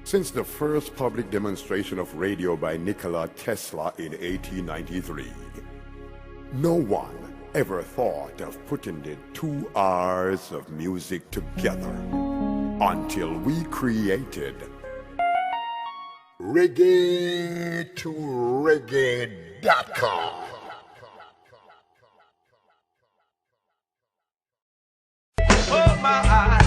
Since the first public demonstration of radio by Nikola Tesla in 1893, no one ever thought of putting the 2 hours of music together until we created reggae2reggae.com. Oh my.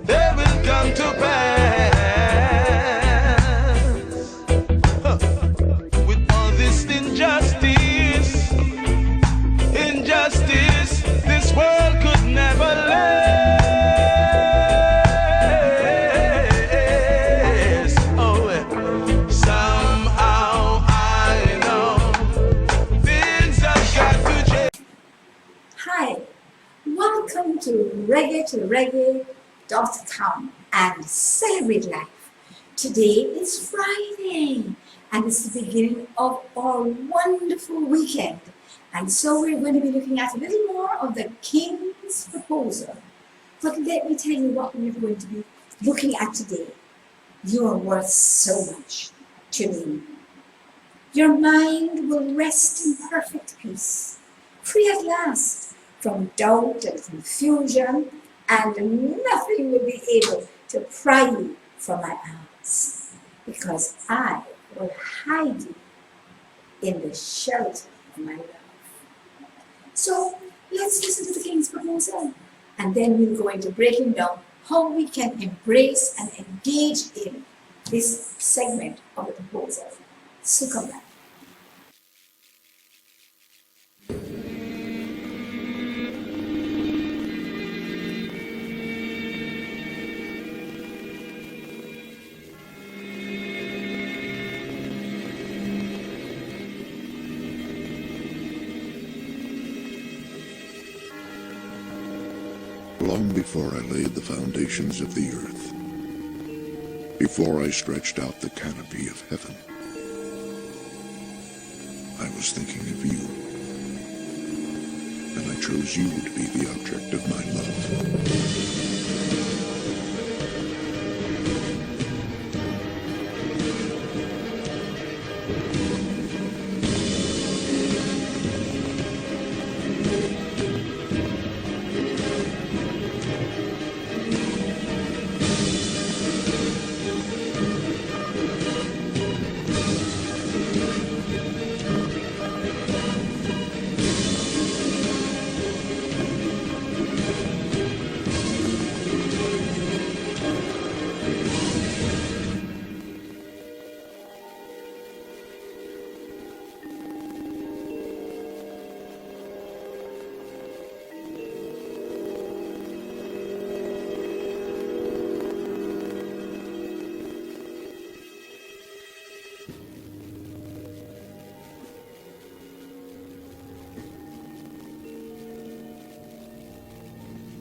They will come to pass. With all this injustice, this world could never last. Oh, somehow I know things have got to change. Hi, welcome to reggae2reggae.com and Celebrate Life. Today is Friday and it's the beginning of our wonderful weekend. And so we're going to be looking at a little more of the King's Proposal. But let me tell you what we're going to be looking at today. You are worth so much to me. Your mind will rest in perfect peace, free at last from doubt and confusion, and nothing will be able to pry you from my arms, because I will hide you in the shelter of my love. So let's listen to the King's Proposal, and then we'll go into breaking down how we can embrace and engage in this segment of the proposal. So come back. Long before I laid the foundations of the earth, before I stretched out the canopy of heaven, I was thinking of you, and I chose you to be the object of my love.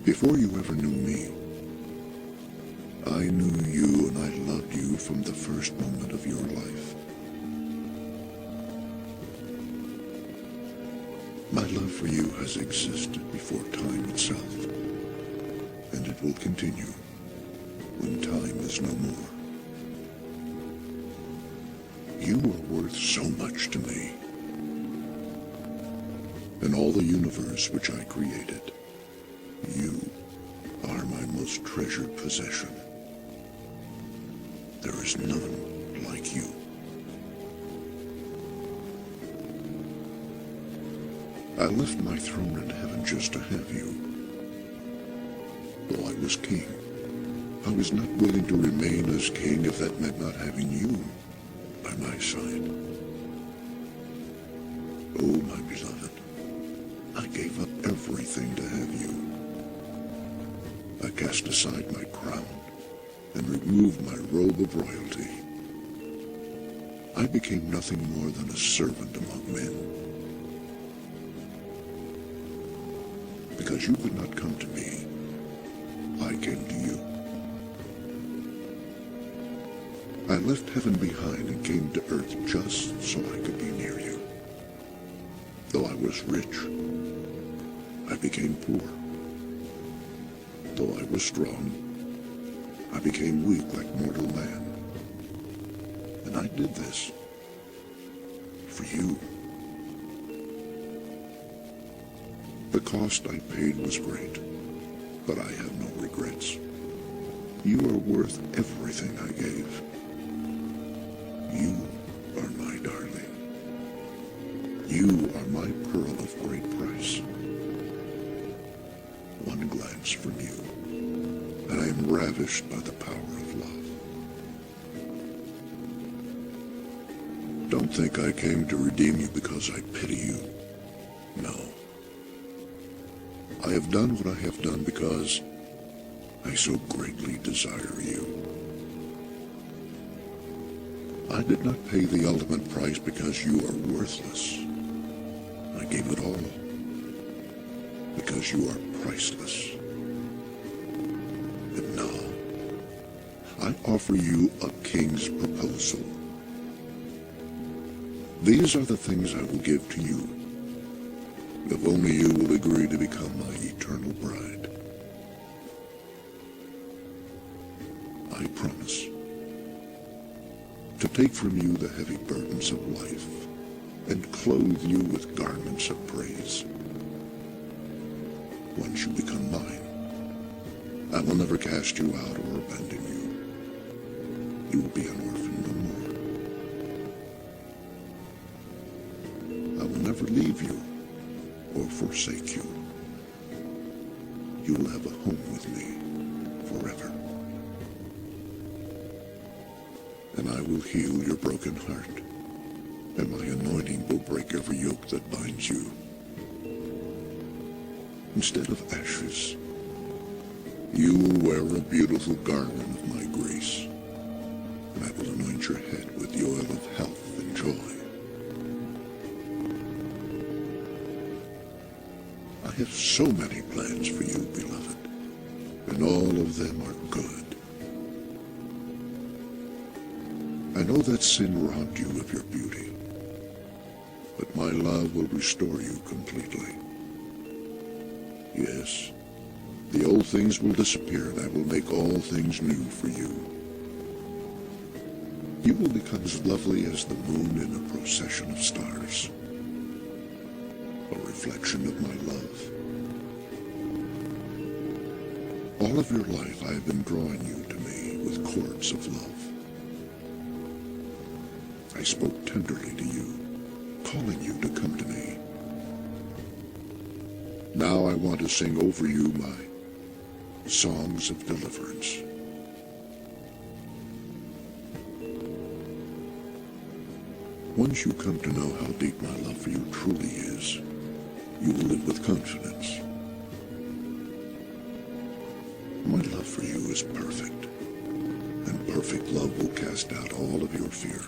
Before you ever knew me, I knew you and I loved you from the first moment of your life. My love for you has existed before time itself, and it will continue when time is no more. You are worth so much to me, and all the universe which I created. You are my most treasured possession. There is none like you. I left my throne in heaven just to have you. Though I was king, I was not willing to remain as king if that meant not having you by my side. Oh, my beloved, I gave up everything to have you. I cast aside my crown and removed my robe of royalty. I became nothing more than a servant among men. because you could not come to me, I came to you. I left heaven behind and came to earth just so I could be near you. Though I was rich, I became poor. Though I was strong, I became weak like mortal man. And I did this for you. The cost I paid was great, but I have no regrets. You are worth everything I gave. You are my darling. You are my pearl of great price. One glance from you, and I am ravished by the power of love. Don't think I came to redeem you because I pity you. No. I have done what I have done because I so greatly desire you. I did not pay the ultimate price because you are worthless. I gave it all because you are priceless. And now, I offer you a king's proposal. These are the things I will give to you, if only you will agree to become my eternal bride. I promise to take from you the heavy burdens of life and clothe you with garments of praise. Once you become mine, I will never cast you out or abandon you. You will be an orphan no more. I will never leave you or forsake you. You will have a home with me forever. And I will heal your broken heart, and my anointing will break every yoke that binds you. Instead of ashes, you will wear a beautiful garment of my grace, and I will anoint your head with the oil of health and joy. I have so many plans for you, beloved, and all of them are good. I know that sin robbed you of your beauty, but my love will restore you completely. Yes, the old things will disappear, and I will make all things new for you. You will become as lovely as the moon in a procession of stars, a reflection of my love. All of your life I have been drawing you to me with cords of love. I spoke tenderly to you, calling you to come to me. Now I want to sing over you my songs of deliverance. Once you come to know how deep my love for you truly is, you will live with confidence. My love for you is perfect, and perfect love will cast out all of your fear.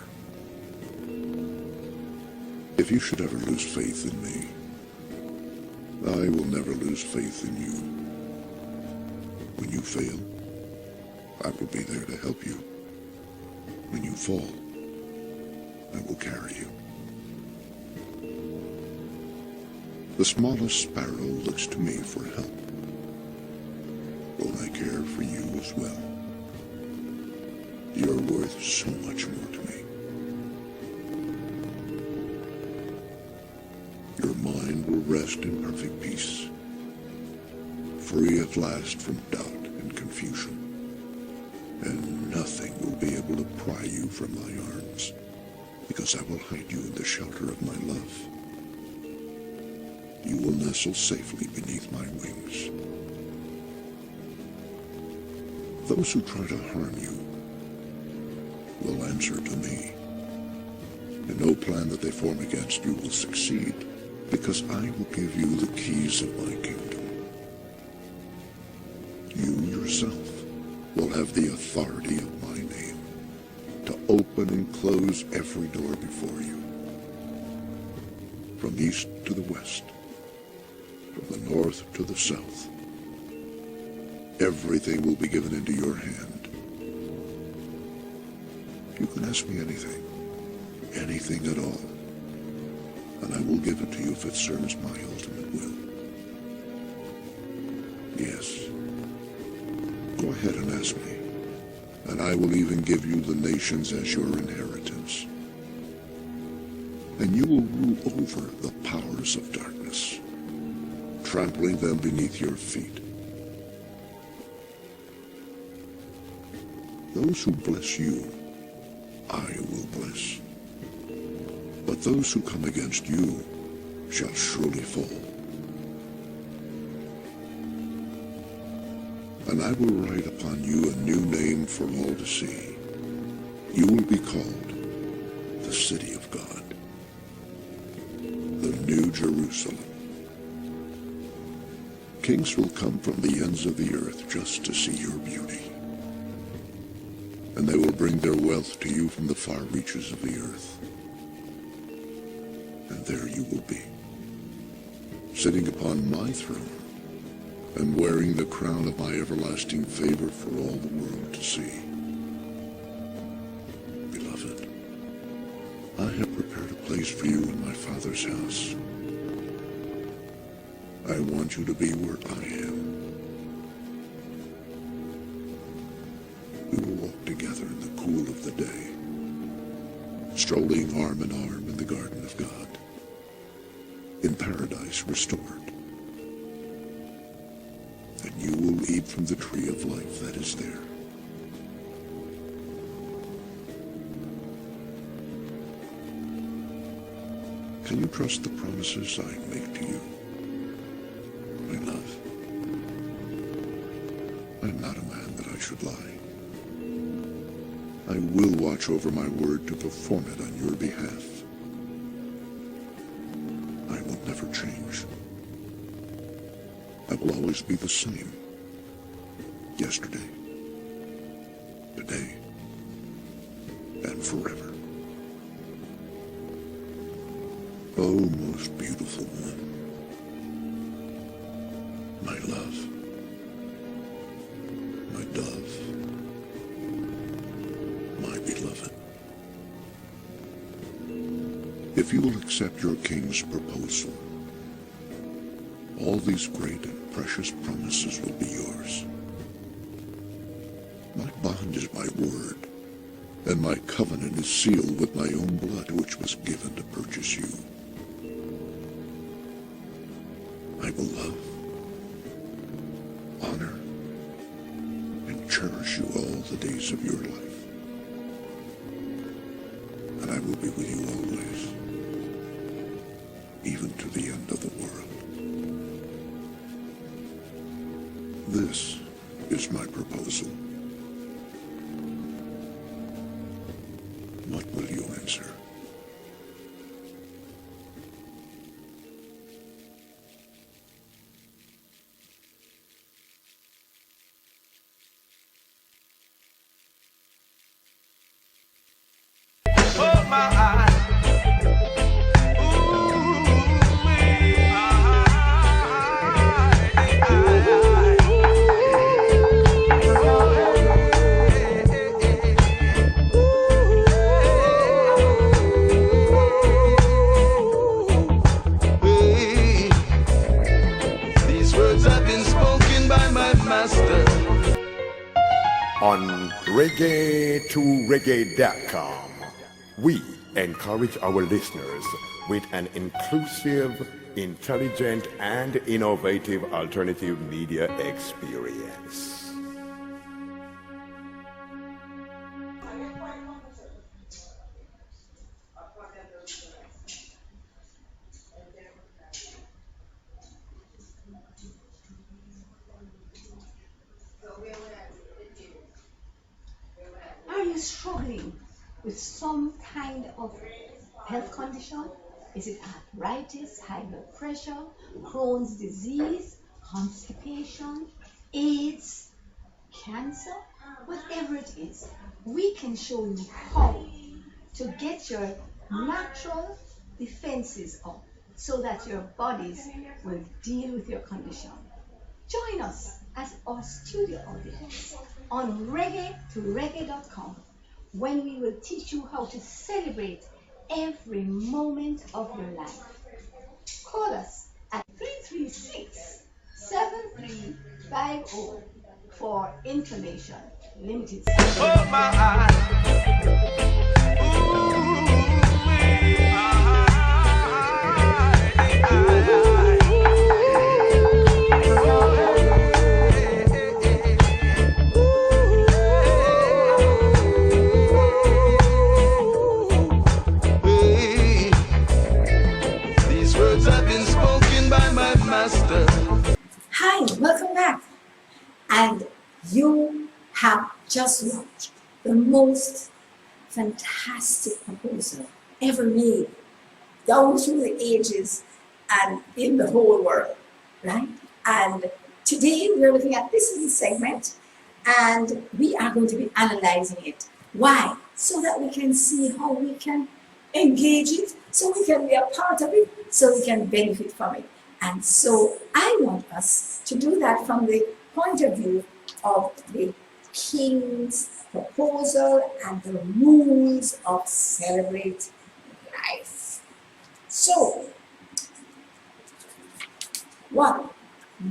If you should ever lose faith in me, I will never lose faith in you. When you fail, I will be there to help you. When you fall, I will carry you. The smallest sparrow looks to me for help. Will I care for you as well? You're worth so much more to me. Your mind will rest in perfect peace, free at last from doubt and confusion, and nothing will be able to pry you from my arms, because I will hide you in the shelter of my love. You will nestle safely beneath my wings. Those who try to harm you will answer to me, and no plan that they form against you will succeed, because I will give you the keys of my kingdom. You yourself will have the authority of my name to open and close every door before you, from east to the west, from the north to the south. Everything will be given into your hand. You can ask me anything, anything at all, and I will give it to you if it serves my ultimate will. Yes. Go ahead and ask me, and I will even give you the nations as your inheritance. And you will rule over the powers of darkness, trampling them beneath your feet. Those who bless you, I will bless. But those who come against you shall surely fall. And I will write upon you a new name for all to see. You will be called the City of God, the New Jerusalem. Kings will come from the ends of the earth just to see your beauty. And they will bring their wealth to you from the far reaches of the earth. And there you will be, sitting upon my throne, and wearing the crown of my everlasting favor for all the world to see. Beloved, I have prepared a place for you in my Father's house. I want you to be where I am. We will walk together in the cool of the day, strolling arm in arm in the garden of God, in paradise restored. And you will eat from the tree of life that is there. Can you trust the promises I make to you? My love, I'm not a man that I should lie. I will watch over my word to perform it on your behalf. I will never change. I will always be the same. Yesterday, today, and forever. Oh, most beautiful one, my love, my dove, my beloved. If you will accept your king's proposal, all these great and precious promises will be yours. My bond is my word, and my covenant is sealed with my own blood, which was given to purchase you. I will love, honor, and cherish you all the days of your life. And I will be with you always, even to the end of the world. This is my proposal. What will you answer? Oh my eyes. These words have been spoken by my master. On reggae2reggae.com, we encourage our listeners with an inclusive, intelligent, and innovative alternative media experience. Are you struggling with some kind of health condition? Is it arthritis, high blood pressure, Crohn's disease, constipation, AIDS, cancer? Whatever it is, we can show you how to get your natural defenses up so that your bodies will deal with your condition. Join us as our studio audience on reggae2reggae.com when we will teach you how to celebrate every moment of your life. Call us at 336-7350 for information. Limited time. Oh my eyes. These words have been spoken by my master. Hi, welcome back. And you have just watched the most fantastic proposal ever made down through the ages and in the whole world, right? And today we're looking at this little segment and we are going to be analyzing it. Why? So that we can see how we can engage it, so we can be a part of it, so we can benefit from it. And so I want us to do that from the point of view of the King's proposal and the rules of Celebrate Life. So, 1,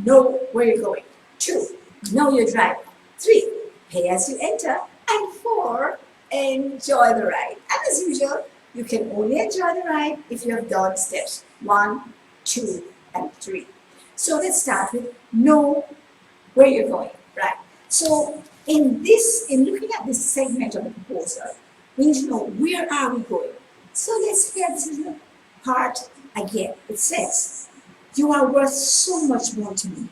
know where you're going. 2, know your driver. 3, pay as you enter. And 4, enjoy the ride. And as usual, you can only enjoy the ride if you have done steps 1, 2, and 3. So let's start with know where you're going, right? So in looking at this segment of the proposal, we need to know where are we going. So let's hear this little part again. It says, you are worth so much more to me.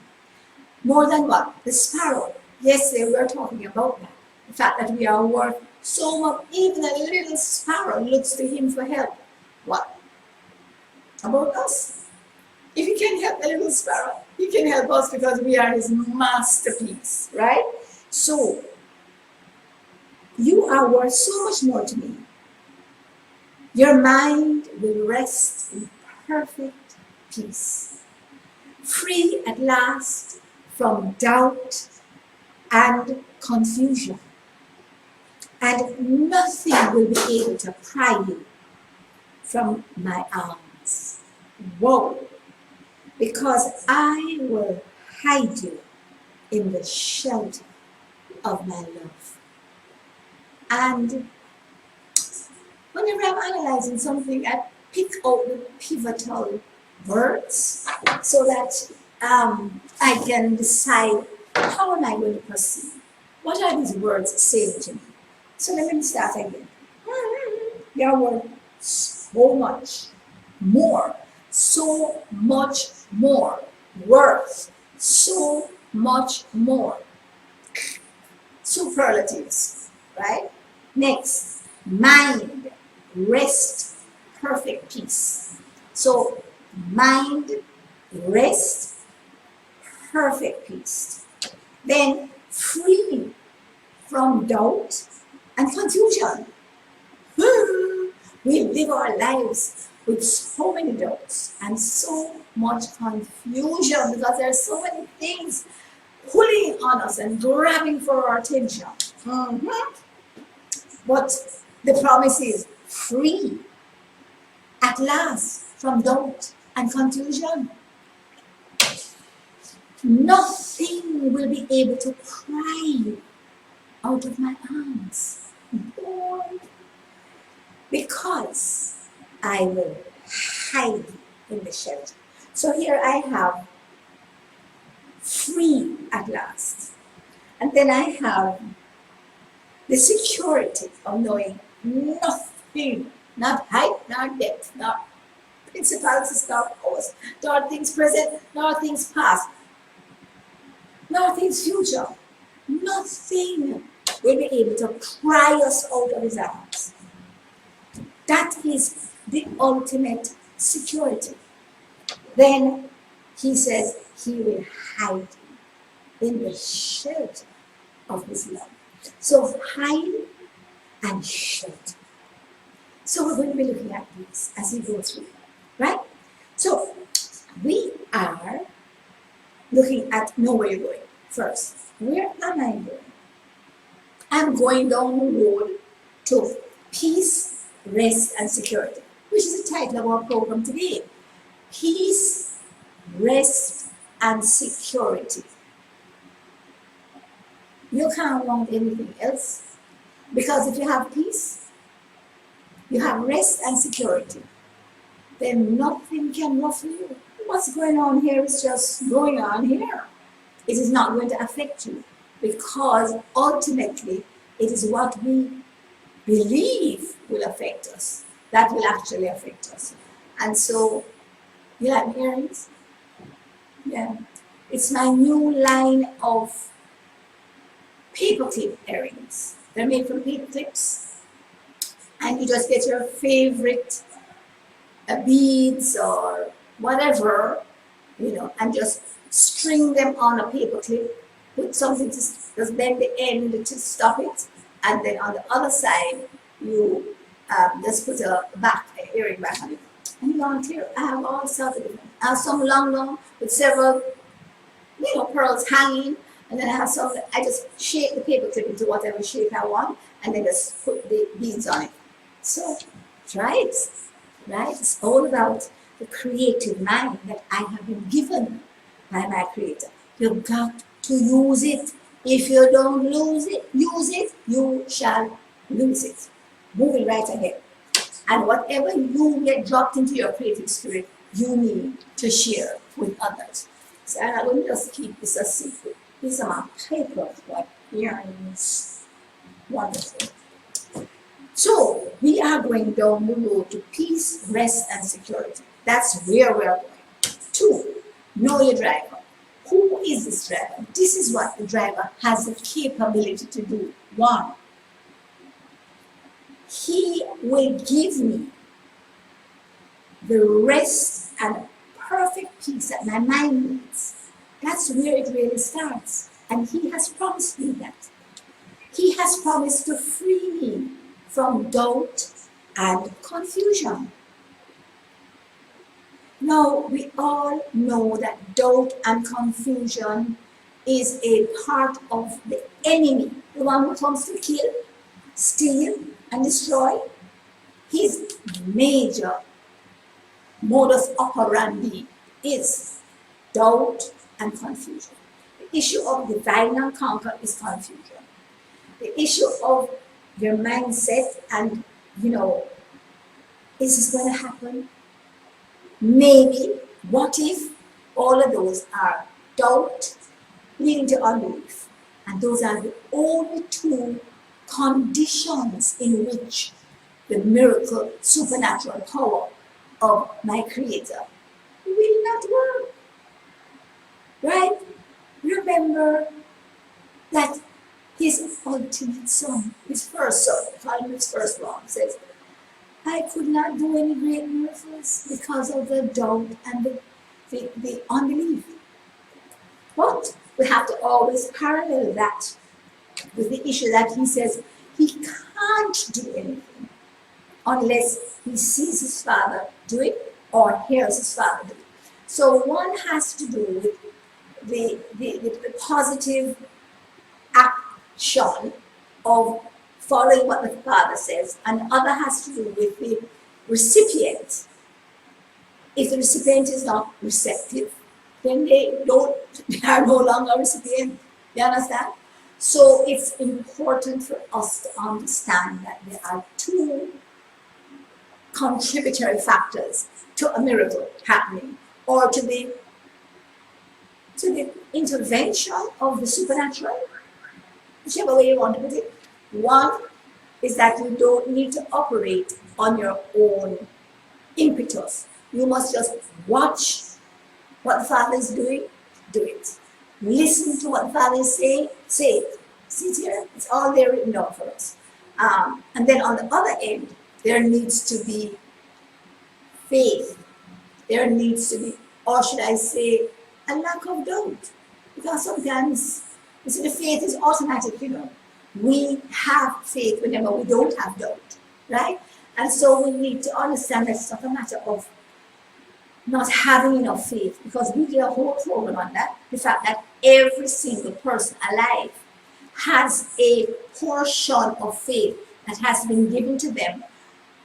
More than what? The sparrow. Yesterday we were talking about that. The fact that we are worth so much, even a little sparrow looks to him for help. What? About us? If he can help a little sparrow, he can help us because we are his masterpiece, right? So, you are worth so much more to me. Your mind will rest in perfect peace, free at last from doubt and confusion. And nothing will be able to pry you from my arms. Whoa! Because I will hide you in the shelter of my love. And whenever I'm analyzing something, I pick out the pivotal words so that I can decide how am I going to proceed. What are these words saying to me? So let me start again. You're worth so much more. So much more. Worth so much more. Superlatives, right? Next, mind, rest, perfect peace. So, mind, rest, perfect peace. Then, free from doubt and confusion. We live our lives with so many doubts and so much confusion because there are so many things pulling on us and grabbing for our attention. But the promise is free at last from doubt and confusion. Nothing will be able to pry you out of my arms. Boy, because I will hide you in the shelter. So here I have free at last. And then I have the security of knowing nothing, not height, not depth, not principalities, not powers, not things present, not things past, not things future. Nothing will be able to pry us out of his arms. That is the ultimate security. Then he says he will hide you in the shelter of his love. So hide and shelter. So we're going to be looking at these as we go through, right? So we are looking at know where you're going first. Where am I going? I'm going down the road to peace, rest, and security, which is the title of our program today. Peace, rest, and security. You can't want anything else, because if you have peace, you have rest and security, then nothing can ruffle you. What's going on here is just going on here. It is not going to affect you, because ultimately it is what we believe will affect us that will actually affect us. And so, you like my earrings? Yeah. It's my new line of paperclip earrings. They're made from paper clips. And you just get your favorite beads or whatever, and just string them on a paper clip, put something to just bend the end to stop it, and then on the other side, you just put a earring back on it. And you want here, I have all sorts of different. I have some long with several, pearls hanging, and then I have some that I just shape the paper clip into whatever shape I want, and then just put the beads on it. So try it, right? It's all about the creative mind that I have been given by my Creator. You've got to use it. If you don't use it, you shall lose it. Moving right ahead. And whatever you get dropped into your creative spirit, you need to share with others. So I'm not going to just keep this a secret. These are my papers, like earrings. Wonderful. So we are going down the road to peace, rest, and security. That's where we're going. 2, know your driver. Who is this driver? This is what the driver has the capability to do. 1, he will give me the rest and perfect peace that my mind needs. That's where it really starts. And he has promised me that. He has promised to free me from doubt and confusion. Now, we all know that doubt and confusion is a part of the enemy, the one who comes to kill, steal, and destroy. His major modus operandi is doubt and confusion. The issue of divide and conquer is confusion. The issue of your mindset and, is this going to happen? Maybe, what if? All of those are doubt leading to unbelief. And those are the only 2 conditions in which the miracle, supernatural power of my Creator will not work. Right? Remember that his ultimate son, his first son, call him his firstborn, says, I could not do any great miracles because of the doubt and the unbelief. But we have to always parallel that with the issue that he says he can't do anything unless he sees his father do it or hears his father do it. So one has to do with the positive action of following what the father says, and the other has to do with the recipient. If the recipient is not receptive, then they are no longer a recipient. You understand? So it's important for us to understand that there are 2 contributory factors to a miracle happening, or to the intervention of the supernatural, whichever way you want to put it. 1 is that you don't need to operate on your own impetus. You must just watch what the Father is doing, do it. Listen to what the Father is saying, say it. See it here? It's all there written down for us. And then on the other end, there needs to be faith. There needs to be, or should I say, a lack of doubt. Because sometimes, you see, the faith is automatic, We have faith whenever we don't have doubt, right? And so we need to understand that it's not a matter of not having enough faith, because we did a whole program on that. The fact that every single person alive has a portion of faith that has been given to them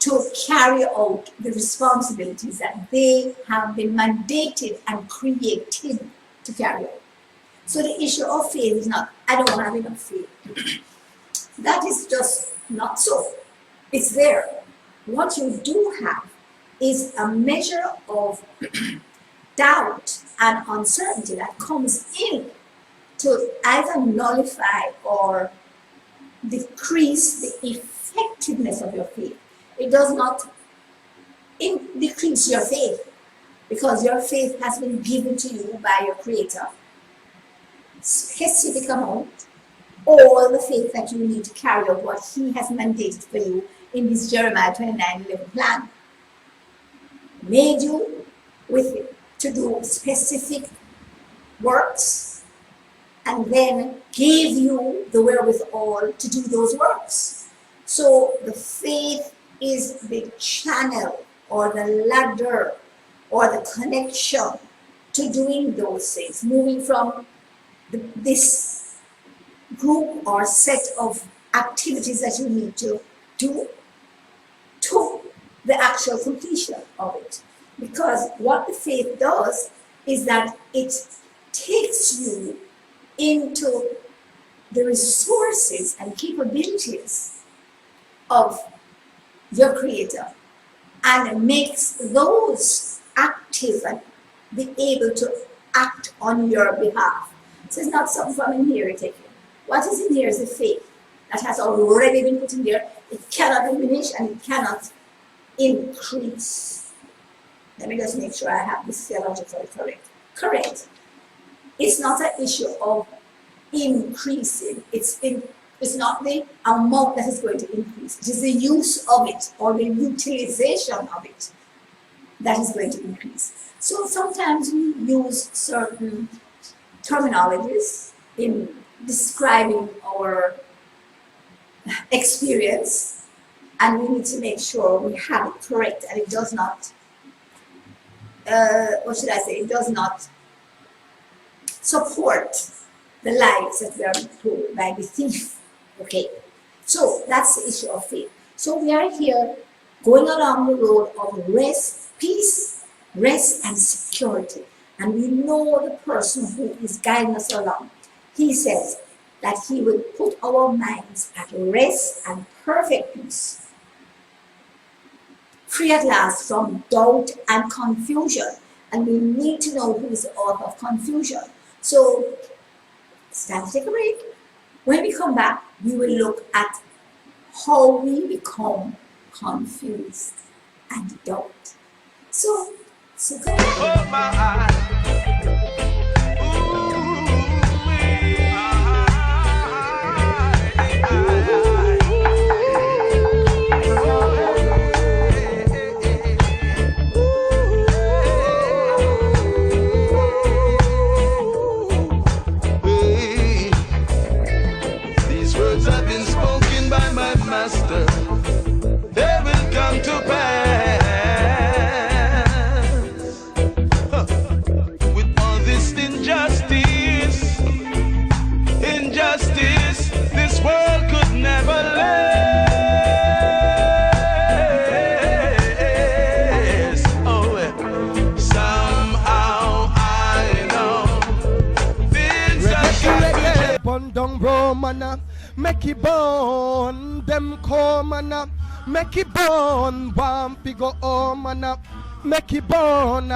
to carry out the responsibilities that they have been mandated and created to carry out. So the issue of faith is not, I don't have enough faith. That is just not so. It's there. What you do have is a measure of doubt and uncertainty that comes in to either nullify or decrease the effectiveness of your faith. It does not decrease your faith, because your faith has been given to you by your Creator. Specific amount, all the faith that you need to carry out what He has mandated for you in this Jeremiah 29:11 plan. Made you with it to do specific works, and then gave you the wherewithal to do those works. So the faith is the channel or the ladder or the connection to doing those things, moving from this group or set of activities that you need to do to the actual completion of it. Because what the faith does is that it takes you into the resources and capabilities of your Creator and makes those active and be able to act on your behalf. So it's not something from in here taken. What is in here is the faith that has already been put in there. It cannot diminish and it cannot increase. Let me just make sure I have this theologically correct. Correct. It's not an issue of increasing. It's not the amount that is going to increase. It is the use of it or the utilization of it that is going to increase. So sometimes we use certain terminologies in describing our experience, and we need to make sure we have it correct and it does not, it does not support the lies that we are told by the thief. Okay, so that's the issue of faith. So we are here going along the road of rest, peace, rest and security. And we know the person who is guiding us along. He says that He will put our minds at rest and perfect peace, free at last from doubt and confusion. And we need to know who is the author of confusion. So it's time to take a break. When we come back, we will look at how we become confused and doubt. So go ahead. Oh my. These words have been spoken by my master. They will come to pass. With all this injustice, this world could never last. Oh, somehow I know things have got to Burn down Romana, make it burn them comana, make it burn bumpy go omana, make it burn,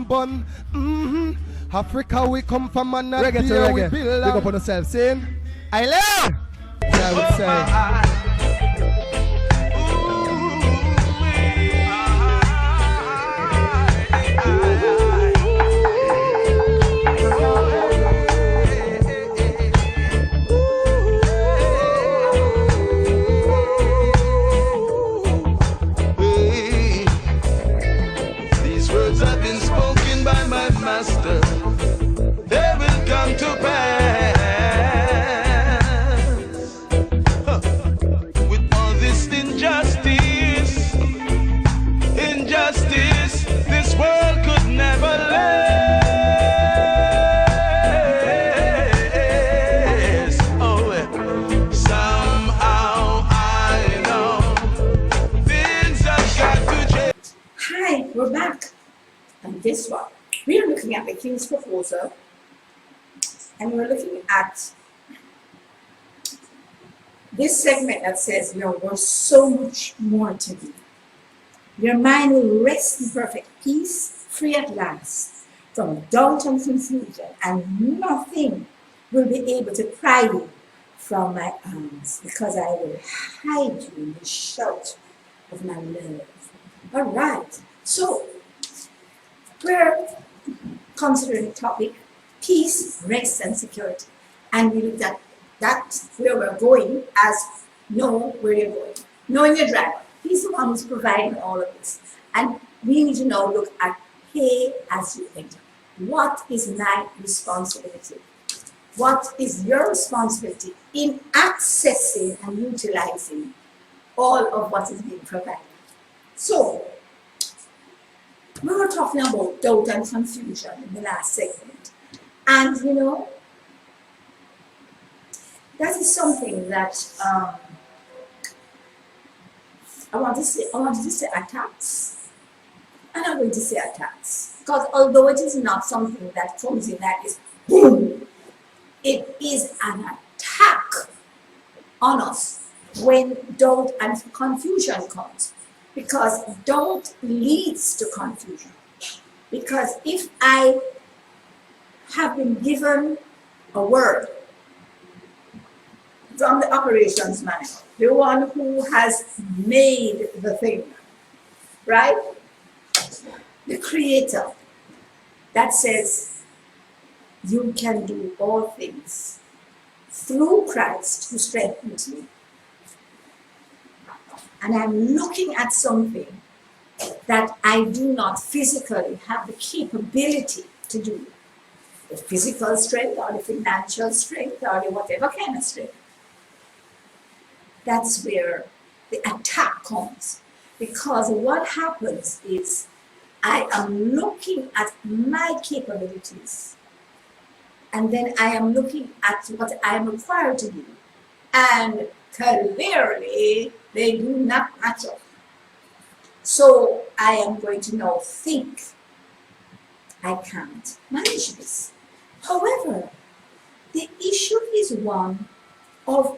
bun. Africa we come from and Reggae to here reggae. we Big build. up on yourself, saying I love. I would say. These words have been spoken by my master. They will come to pass. guess what? We are looking at the King's proposal, and we're looking at this segment that says there was so much more to do. Your mind will rest in perfect peace, free at last from doubt and confusion, and nothing will be able to pry you from my arms, because I will hide you in the shelter of my love. All right, so we're considering the topic peace, rest, and security, and we looked at that's where we're going as know where you're going. Knowing your driver. He's the one who's providing all of this. And we need to now look at pay as you enter. What is my responsibility? What is your responsibility in accessing and utilizing all of what is being provided? So, we were talking about doubt and confusion in the last segment. And you know, that is something that I wanted to say attacks, and I'm going to say attacks, because although it is not something that comes in that is boom, it is an attack on us when doubt and confusion comes, because doubt leads to confusion. Because if I have been given a word from the operations manual, the one who has made the thing, right? The creator that says, you can do all things through Christ who strengthens me. And I'm looking at something that I do not physically have the capability to do. The physical strength or the financial strength or the whatever kind of strength. That's where the attack comes. Because what happens is I am looking at my capabilities, and then I am looking at what I am required to do. And clearly, they do not match up. So I am going to now think I can't manage this. However, the issue is one of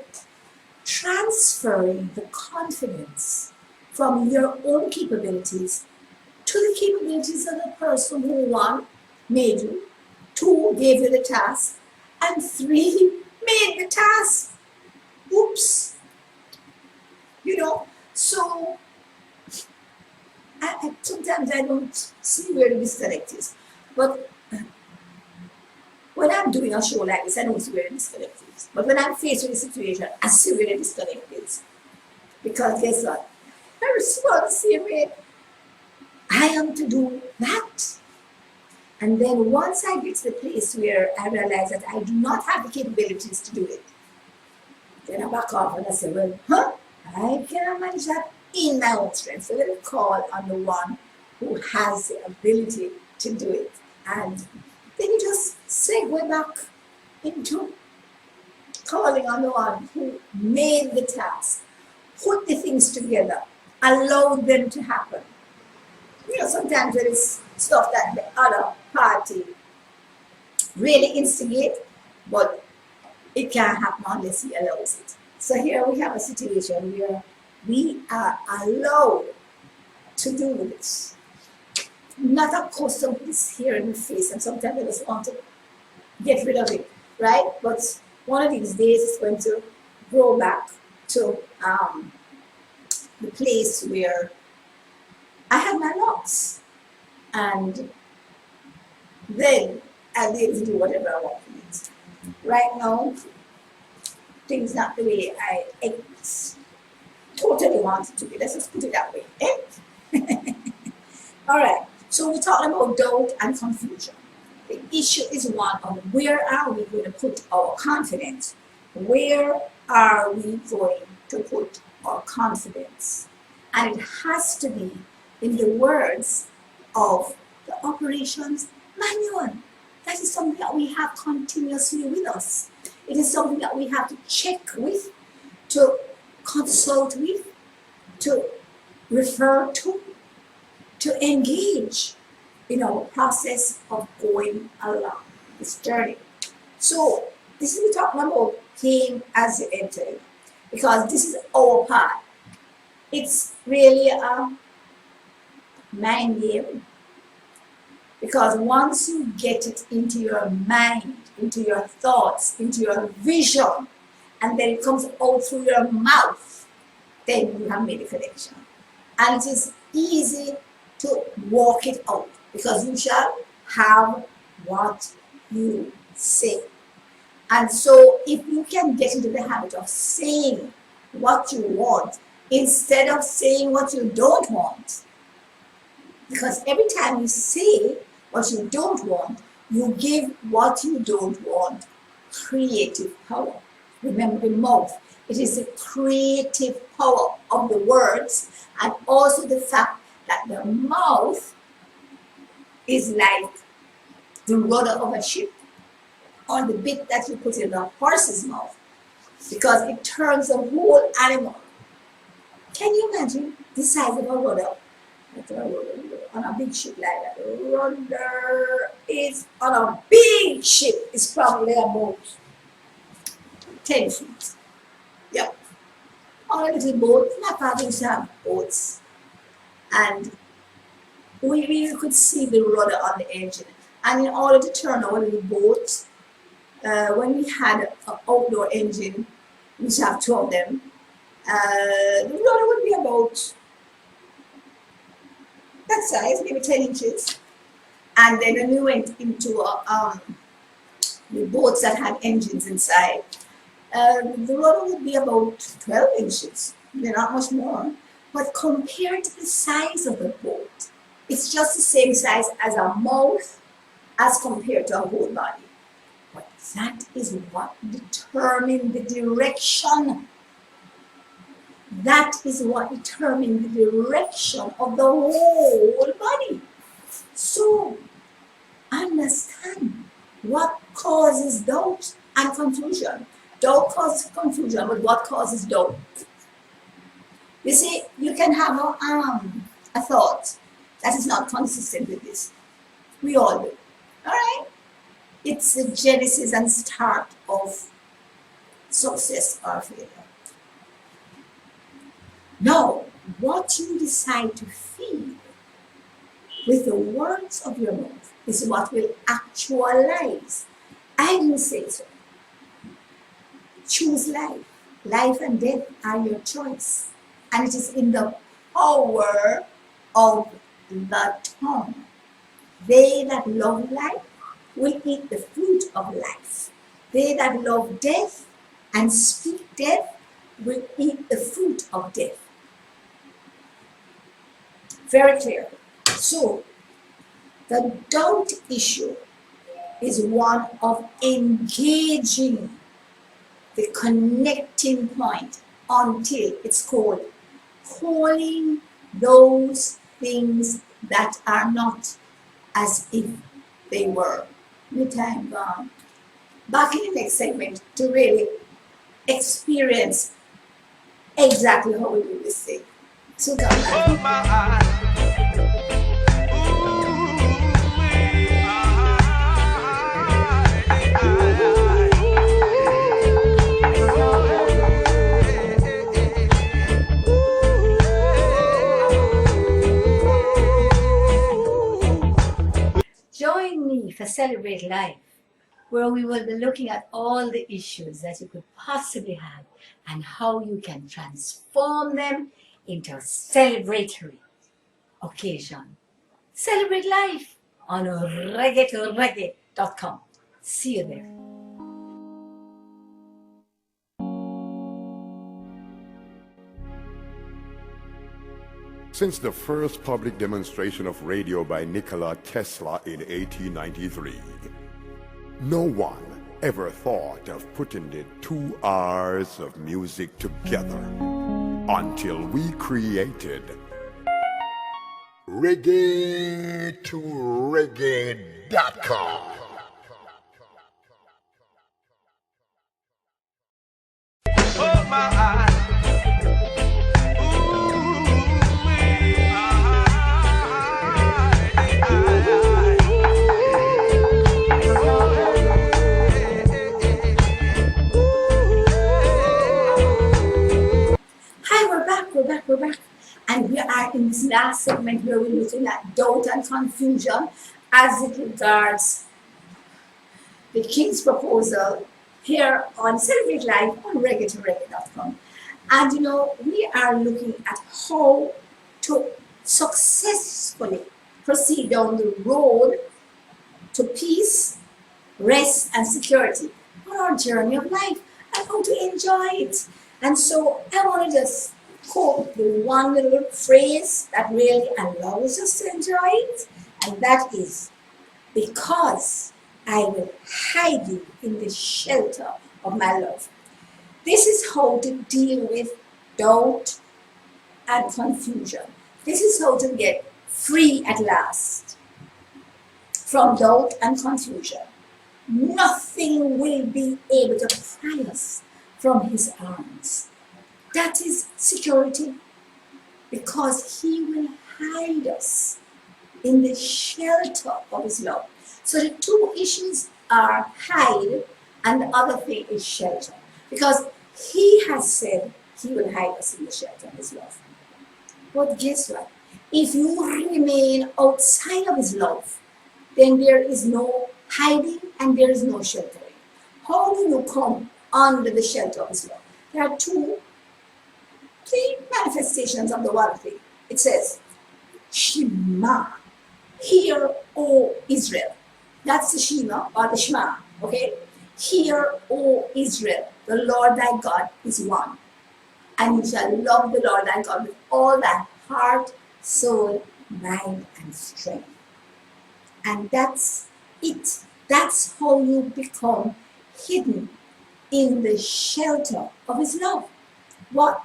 transferring the confidence from your own capabilities to the capabilities of the person who, one, made you, two, gave you the task, and three, made the task. Oops. You know, so sometimes I don't see where the disconnect is. But when I'm doing a show like this, I don't see where the disconnect is. But when I'm faced with a situation, I see where the disconnect is. Because guess what? I respond the same way. I am to do that. And then once I get to the place where I realize that I do not have the capabilities to do it, then I back off and I say, well, I cannot manage that in my own strength. So let me call on the one who has the ability to do it. And then you just segue back into calling on the one who made the task, put the things together, allowed them to happen. You know, sometimes there is stuff that the other party really instigate, but it can't happen unless he allows it. So here we have a situation where we are allowed to do this. Not accustomed to this here in the face, and sometimes I just want to get rid of it, right? But one of these days it's going to go back to the place where I had my locks, and then I'll be able to do whatever I want with it. Right now, things not the way I totally want it to be. Let's just put it that way. Eh? All right. So we're talking about doubt and confusion. The issue is one of where are we going to put our confidence? Where are we going to put our confidence? And it has to be in the words of the operations manual. That is something that we have continuously with us. It is something that we have to check with, to consult with, to refer to engage. in our process of going along this journey. So this is we're talking about came as you entered, because this is our part. It's really a mind game, because once you get it into your mind, into your thoughts, into your vision, and then it comes out through your mouth, then you have made a connection. And it is easy to walk it out, because you shall have what you say. And so if you can get into the habit of saying what you want instead of saying what you don't want, because every time you say what you don't want, you give what you don't want creative power. Remember the mouth. It is the creative power of the words, and also the fact that the mouth is like the rudder of a ship, or the bit that you put in the horse's mouth, because it turns the whole animal. Can you imagine the size of a rudder? On a big ship like that. The rudder is on a big ship. It's probably about 10 feet. Yep. On a little boat. My father used to have boats. And we could see the rudder on the engine. And in order to turn our little boat, when we had an outdoor engine, we used to have 2 of them, the rudder would be about that size, maybe 10 inches. And then when we went into the boats that had engines inside, the rudder would be about 12 inches. They're not much more. But compared to the size of the boat, it's just the same size as a mouth as compared to a whole body. But that is what determines the direction. That is what determines the direction of the whole body. So, understand what causes doubt and confusion. Doubt causes confusion, but what causes doubt? You see, you can have a thought that is not consistent with this. We all do. All right? It's the genesis and start of success or failure. Now, what you decide to feel with the words of your mouth is what will actualize. I didn't say so. Choose life. Life and death are your choice. And it is in the power of the tongue. They that love life will eat the fruit of life. They that love death and speak death will eat the fruit of death. Very clear. So, the doubt issue is one of engaging the connecting point until it's called calling those things that are not as if they were. My time gone. Back in the next segment to really experience exactly how we do this thing. So Oh my. join me for Celebrate Life, where we will be looking at all the issues that you could possibly have and how you can transform them into a celebratory occasion. Celebrate Life on reggae2reggae.com. See you there. Since the first public demonstration of radio by Nikola Tesla in 1893, no one ever thought of putting the 2 hours of music together until we created reggae2reggae.com. Oh my. Ooh, in this last segment where we're looking at doubt and confusion as it regards the King's proposal here on Celebrate Life on reggae2reggae.com. And you know, we are looking at how to successfully proceed down the road to peace, rest, and security on our journey of life and how to enjoy it. And so I want to just quote the one little phrase that really allows us to enjoy it, and that is, because I will hide you in the shelter of my love. This is how to deal with doubt and confusion. This is how to get free at last from doubt and confusion. Nothing will be able to pry us from his arms. That is security, because he will hide us in the shelter of his love. So the two issues are hide, and the other thing is shelter, because he has said he will hide us in the shelter of his love. But guess what? If you remain outside of his love, then there is no hiding and there is no sheltering. How do you come under the shelter of his love? There are three manifestations of the one thing. It says, Shema, hear, O Israel. That's the Shema or the Shema, okay? Hear, O Israel, the Lord thy God is one. And you shall love the Lord thy God with all thy heart, soul, mind, and strength. And that's it. That's how you become hidden in the shelter of his love. What?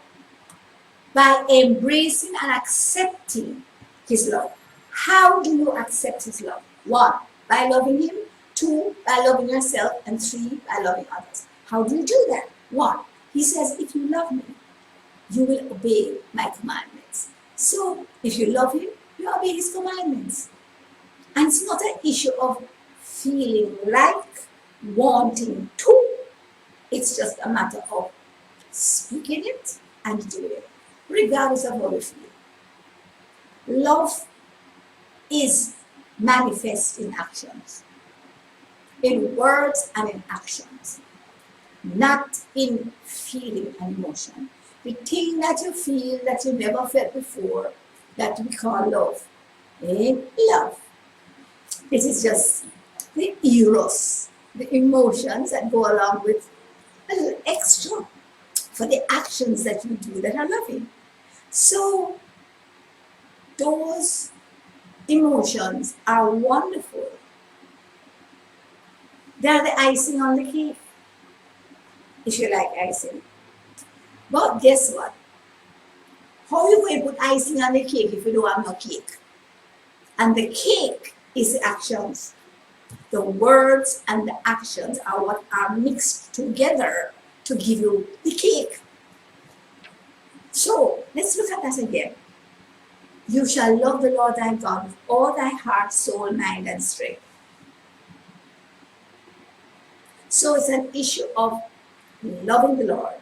By embracing and accepting his love. How do you accept his love? 1, by loving him. 2, by loving yourself. And 3, by loving others. How do you do that? 1, he says, if you love me, you will obey my commandments. So if you love him, you obey his commandments. And it's not an issue of feeling like, wanting to. It's just a matter of speaking it and doing it, regardless of how you feel. Love is manifest in actions, in words and in actions, not in feeling and emotion. The thing that you feel that you never felt before, that we call love, ain't love. It is just the eros, the emotions that go along with a little extra for the actions that you do that are loving. So those emotions are wonderful. They're the icing on the cake, if you like icing. But guess what? How are you going to put icing on the cake if you don't have no cake? And the cake is the actions. The words and the actions are what are mixed together to give you the cake. So let's look at that again. You shall love the Lord thy God with all thy heart, soul, mind, and strength. So it's an issue of loving the Lord.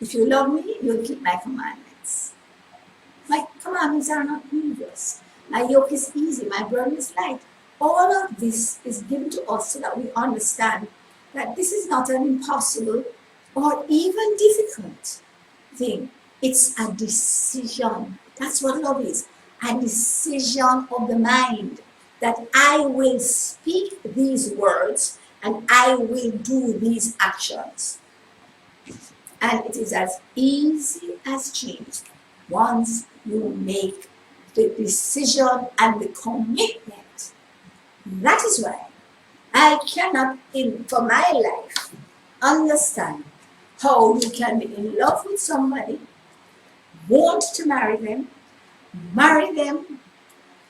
If you love me, you'll keep my commandments. My commandments are not grievous. My yoke is easy, my burden is light. All of this is given to us so that we understand that this is not an impossible or even difficult thing. It's a decision. That's what love is. A decision of the mind that I will speak these words and I will do these actions. And it is as easy as change once you make the decision and the commitment. That is why I cannot, for my life, understand how you can be in love with somebody, want to marry them,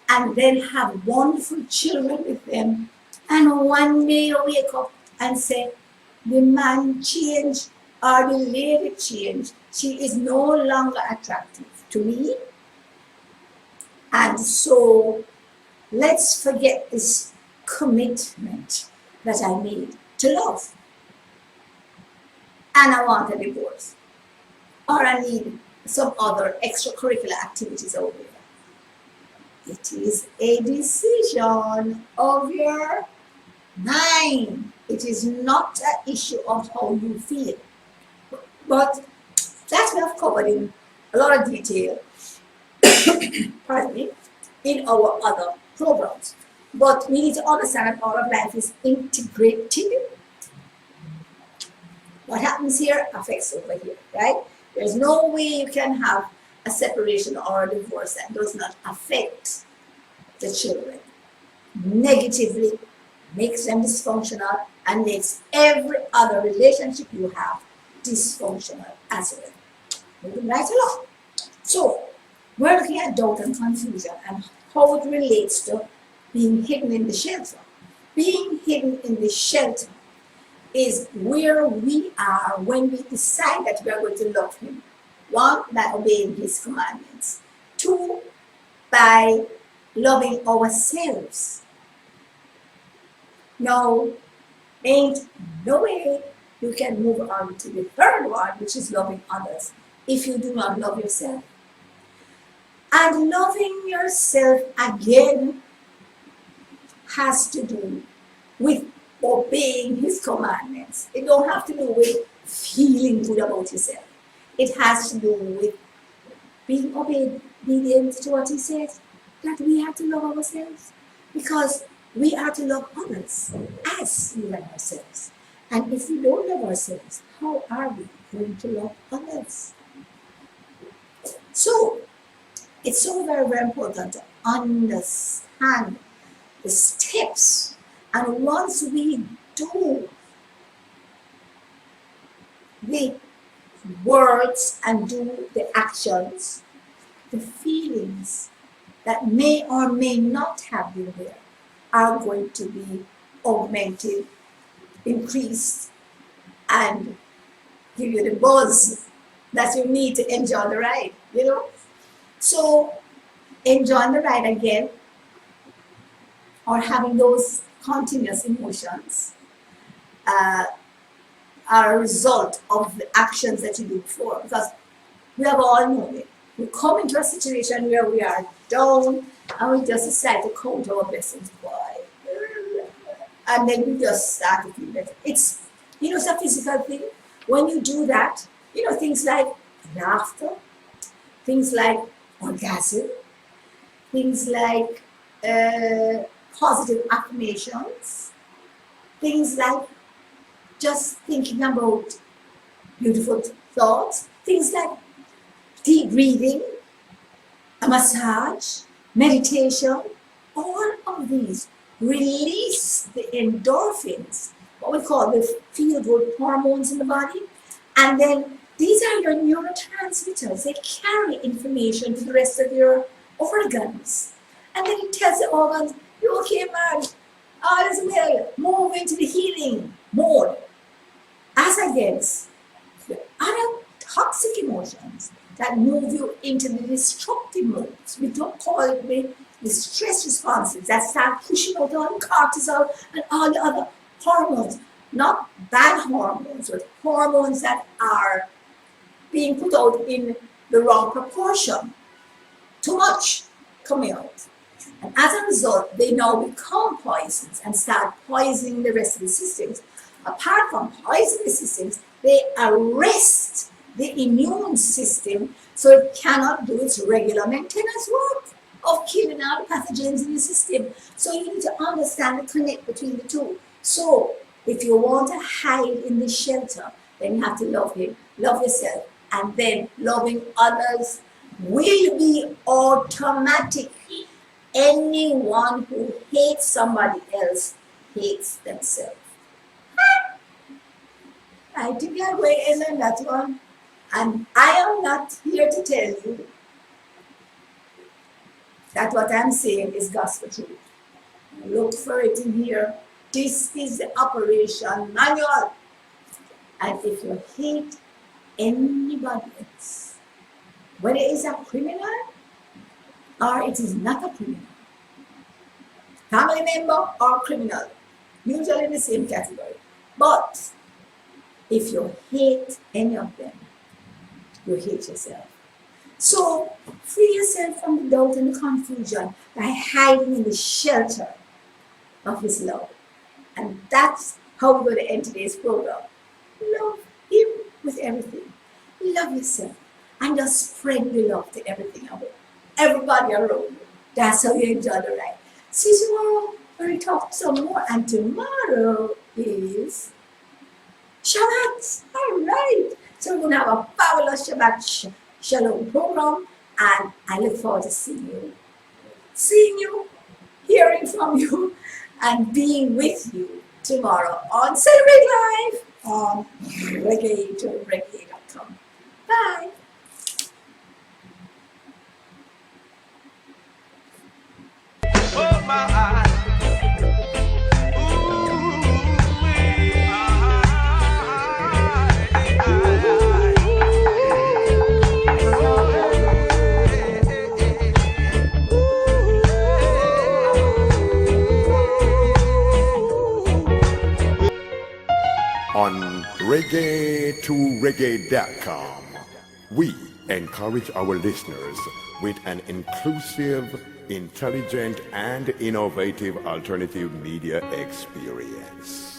and then have wonderful children with them, and one day you wake up and say, the man changed or the lady changed. She is no longer attractive to me. And so let's forget this commitment that I made to love. And I want a divorce. Or I need some other extracurricular activities over there. It is a decision of your mind. It is not an issue of how you feel. But that we have covered in a lot of detail, pardon me, in our other programs. But we need to understand that all of life is integrated. What happens here affects over here, right? There's no way you can have a separation or a divorce that does not affect the children negatively, makes them dysfunctional, and makes every other relationship you have dysfunctional as well. Moving right along. So, we're looking at doubt and confusion and how it relates to being hidden in the shelter. Being hidden in the shelter is where we are when we decide that we are going to love Him. One, by obeying His commandments. Two, by loving ourselves. Now, ain't no way you can move on to the third one, which is loving others, if you do not love yourself. And loving yourself again has to do with obeying His commandments. It don't have to do with feeling good about yourself. It has to do with being obedient to what He says, that we have to love ourselves, because we are to love others as we love ourselves. And if we don't love ourselves, how are we going to love others? So, it's so very, very important to understand the steps. And once we do the words and do the actions, the feelings that may or may not have been there are going to be augmented, increased, and give you the buzz that you need to enjoy the ride, you know. So enjoying the ride again, or having those continuous emotions, are a result of the actions that you do before, because we have all known it. We come into a situation where we are down and we just decide to count our blessings, boy. And then we just start to feel better. It's, it's a physical thing. When you do that, things like laughter, things like orgasm, things like positive affirmations, things like just thinking about beautiful thoughts, things like deep breathing, a massage, meditation, all of these release the endorphins, what we call the feel-good hormones in the body. And then these are your neurotransmitters. They carry information to the rest of your organs. And then it tells the organs, you're okay, man, all is well, move into the healing mode. As against the other toxic emotions that move you into the destructive modes. We don't call it the stress responses that start pushing out all the cortisol and all the other hormones. Not bad hormones, but hormones that are being put out in the wrong proportion. Too much coming out. And as a result, they now become poisons and start poisoning the rest of the systems. Apart from poisoning the systems, they arrest the immune system so it cannot do its regular maintenance work of killing out the pathogens in the system. So you need to understand and connect between the two. So if you want to hide in the shelter, then you have to love Him, love yourself, and then loving others will be automatic. Anyone who hates somebody else hates themselves. I think I'm going to end on that one. And I am not here to tell you that what I'm saying is gospel truth. Look for it in here. This is the operation manual. And if you hate anybody else, whether it is a criminal or it is not a criminal, family member or criminal, usually in the same category. But if you hate any of them, you hate yourself. So free yourself from the doubt and the confusion by hiding in the shelter of His love. And that's how we're going to end today's program. Love Him with everything. Love yourself. And just spread your love to everything, everybody around you. That's how you enjoy the ride. See you tomorrow when we talk some more. And tomorrow is Shabbat. All right. So we're going to have a fabulous Shabbat Shalom program. And I look forward to seeing you, hearing from you, and being with you tomorrow on Celebrate Live on reggae2reggae.com. Bye. Oh my. On reggae2reggae.com, we encourage our listeners with an inclusive, intelligent, and innovative alternative media experience.